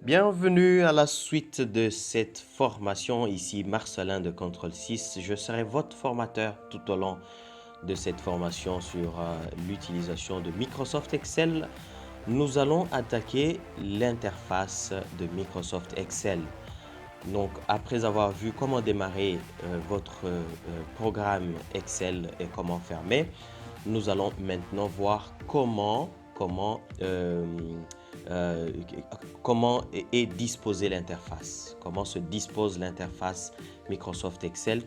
Bienvenue à la suite de cette formation. Ici Marcelin de Contrôle 6. Je serai votre formateur tout au long de cette formation sur l'utilisation de Microsoft Excel. Nous allons attaquer l'interface de Microsoft Excel. Donc, après avoir vu comment démarrer votre programme Excel et comment fermer, nous allons maintenant voir euh, comment est disposée l'interface, comment se dispose l'interface Microsoft Excel.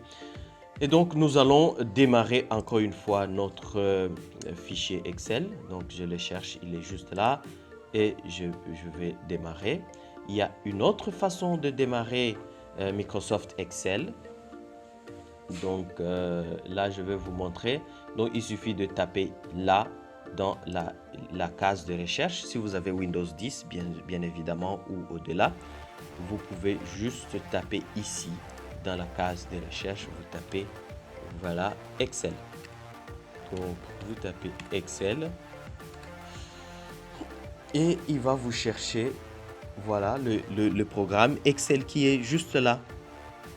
Et donc, nous allons démarrer encore une fois notre fichier Excel. Donc, je le cherche, il est juste là et je vais démarrer. Il y a une autre façon de démarrer Microsoft Excel. Donc, là, je vais vous montrer. Donc, il suffit de taper là dans la case de recherche. Si vous avez Windows 10, bien évidemment, ou au-delà, vous pouvez juste taper ici dans la case de recherche. Vous tapez, voilà, Excel. Donc, vous tapez Excel et il va vous chercher, voilà, le programme Excel qui est juste là.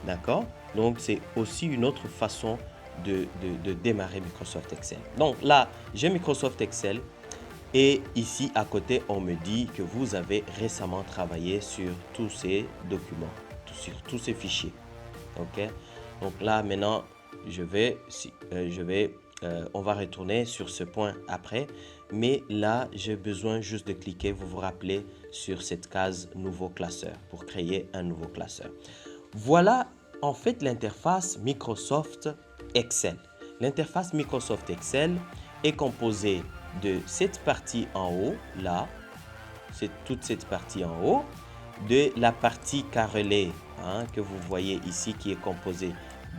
D'accord? Donc, c'est aussi une autre façon de démarrer Microsoft Excel. Donc là, j'ai Microsoft Excel et ici à côté, on me dit que vous avez récemment travaillé sur tous ces documents, sur tous ces fichiers. OK? Donc là, maintenant, on va retourner sur ce point après. Mais là, j'ai besoin juste de cliquer, vous vous rappelez, sur cette case Nouveau classeur pour créer un nouveau classeur. Voilà en fait l'interface Microsoft Excel. L'interface Microsoft Excel est composée de cette partie en haut, là, c'est toute cette partie en haut, de la partie carrelée que vous voyez ici qui est composée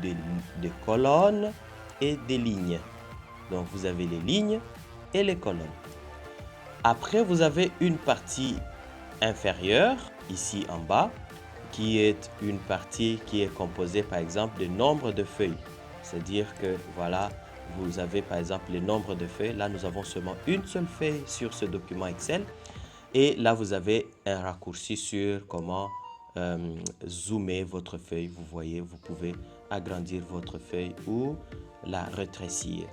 de colonnes et des lignes. Donc vous avez les lignes et les colonnes. Après, vous avez une partie inférieure, ici en bas, qui est une partie qui est composée par exemple de nombre de feuilles. C'est-à-dire que voilà, vous avez par exemple le nombre de feuilles. Là, nous avons seulement une seule feuille sur ce document Excel. Et là, vous avez un raccourci sur comment zoomer votre feuille. Vous voyez, vous pouvez agrandir votre feuille ou la rétrécir.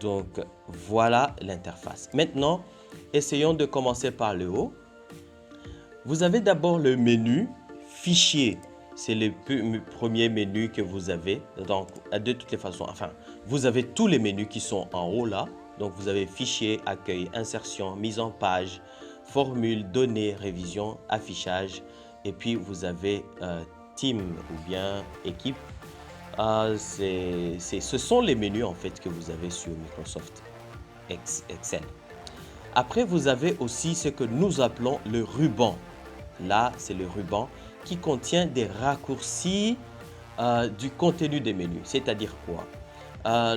Donc, voilà l'interface. Maintenant, essayons de commencer par le haut. Vous avez d'abord le menu Fichier. C'est le premier menu que vous avez. Donc, de toutes les façons, enfin, vous avez tous les menus qui sont en haut là. Donc, vous avez Fichier, Accueil, Insertion, Mise en page, Formule, Données, Révision, Affichage. Et puis, vous avez Team ou bien Équipe. Ce sont les menus en fait que vous avez sur Microsoft Excel. Après, vous avez aussi ce que nous appelons le ruban. Là, c'est le ruban qui contient des raccourcis du contenu des menus. C'est-à-dire quoi?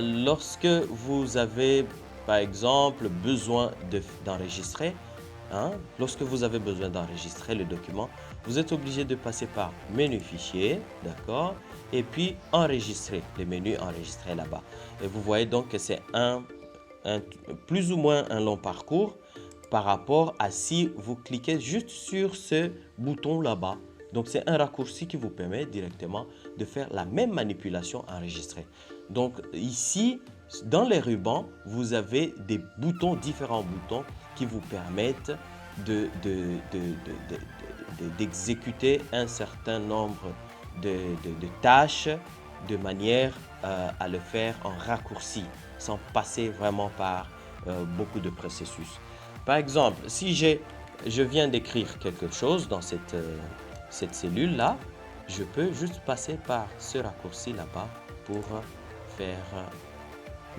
Lorsque vous avez, par exemple, besoin d'enregistrer, lorsque vous avez besoin d'enregistrer le document, vous êtes obligé de passer par menu fichier, d'accord? Et puis enregistrer, le menu enregistrer là-bas. Et vous voyez donc que c'est plus ou moins un long parcours par rapport à si vous cliquez juste sur ce bouton là-bas. Donc, c'est un raccourci qui vous permet directement de faire la même manipulation enregistrée. Donc, ici, dans les rubans, vous avez des boutons, différents boutons qui vous permettent d'exécuter un certain nombre de tâches de manière à le faire en raccourci, sans passer vraiment par beaucoup de processus. Par exemple, si je viens d'écrire quelque chose dans cette cellule-là, je peux juste passer par ce raccourci là-bas pour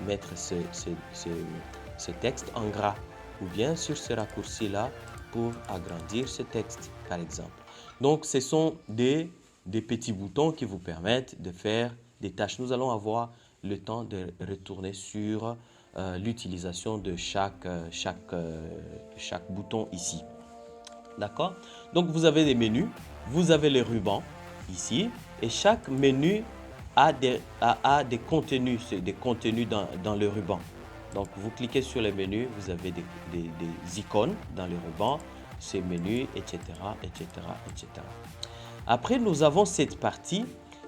mettre ce texte en gras, ou bien sur ce raccourci-là pour agrandir ce texte, par exemple. Donc, ce sont des petits boutons qui vous permettent de faire des tâches. Nous allons avoir le temps de retourner sur l'utilisation de chaque bouton ici. D'accord? Donc, vous avez des menus, vous avez les rubans ici, et chaque menu a des contenus, dans le ruban. Donc, vous cliquez sur les menus, vous avez des icônes dans le ruban. ces menus, etc., etc., etc. Après, nous avons cette partie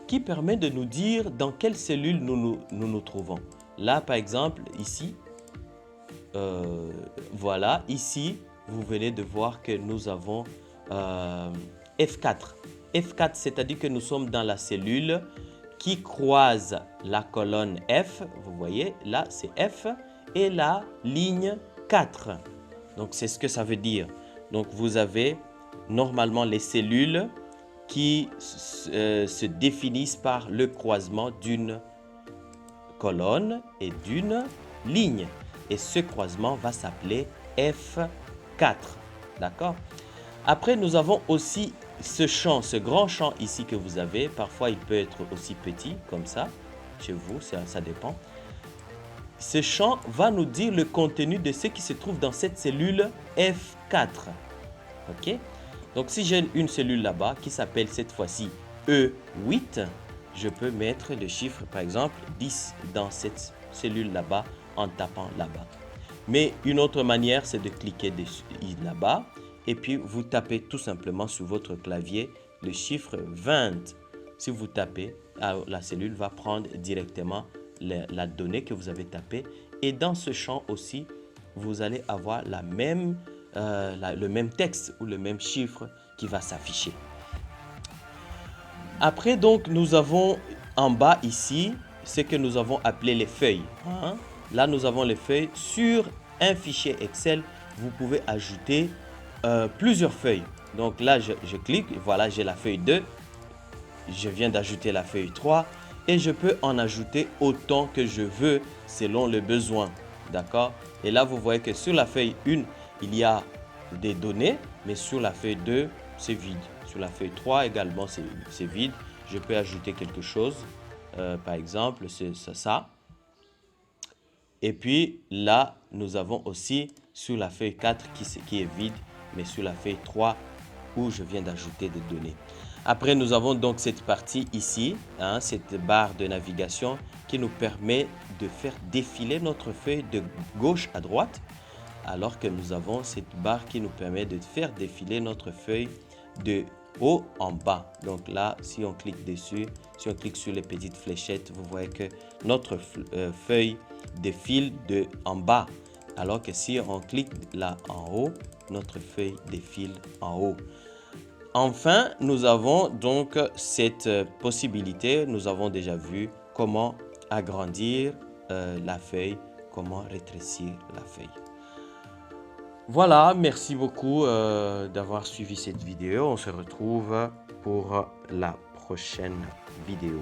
qui permet de nous dire dans quelle cellule nous trouvons. Là, par exemple, ici, voilà, ici, vous venez de voir que nous avons F4. F4, c'est-à-dire que nous sommes dans la cellule qui croise la colonne F. Vous voyez, là, c'est F et la ligne 4. Donc, c'est ce que ça veut dire. Donc, vous avez normalement les cellules qui se définissent par le croisement d'une colonne et d'une ligne. Et ce croisement va s'appeler F4. D'accord? Après, nous avons aussi ce champ, ce grand champ ici que vous avez. Parfois, il peut être aussi petit, comme ça. Chez vous, ça dépend. Ce champ va nous dire le contenu de ce qui se trouve dans cette cellule F4. OK? Donc, si j'ai une cellule là-bas qui s'appelle cette fois-ci E8, je peux mettre le chiffre, par exemple, 10 dans cette cellule là-bas en tapant là-bas. Mais une autre manière, c'est de cliquer là-bas et puis vous tapez tout simplement sur votre clavier le chiffre 20. Si vous tapez, la cellule va prendre directement la donnée que vous avez tapée. Et dans ce champ aussi, vous allez avoir le même texte ou le même chiffre qui va s'afficher. Après, donc, nous avons en bas ici ce que nous avons appelé les feuilles. Là, nous avons les feuilles. Sur un fichier Excel, vous pouvez ajouter plusieurs feuilles. Donc là, je clique. Voilà, j'ai la feuille 2. Je viens d'ajouter la feuille 3. Et je peux en ajouter autant que je veux selon le besoin. D'accord? Et là, vous voyez que sur la feuille 1, il y a des données. Mais sur la feuille 2, c'est vide. Sur la feuille 3 également, c'est vide. Je peux ajouter quelque chose. Par exemple, c'est ça. Et puis là, nous avons aussi sur la feuille 4 qui est vide, mais sur la feuille 3 où je viens d'ajouter des données. Après, nous avons donc cette partie ici, cette barre de navigation qui nous permet de faire défiler notre feuille de gauche à droite, alors que nous avons cette barre qui nous permet de faire défiler notre feuille de haut en bas. Donc là, si on clique dessus, si on clique sur les petites fléchettes, vous voyez que notre feuille défile de en bas. Alors que si on clique là en haut, notre feuille défile en haut. Enfin, nous avons donc cette possibilité. Nous avons déjà vu comment agrandir la feuille, comment rétrécir la feuille. Voilà, merci beaucoup d'avoir suivi cette vidéo. On se retrouve pour la prochaine vidéo.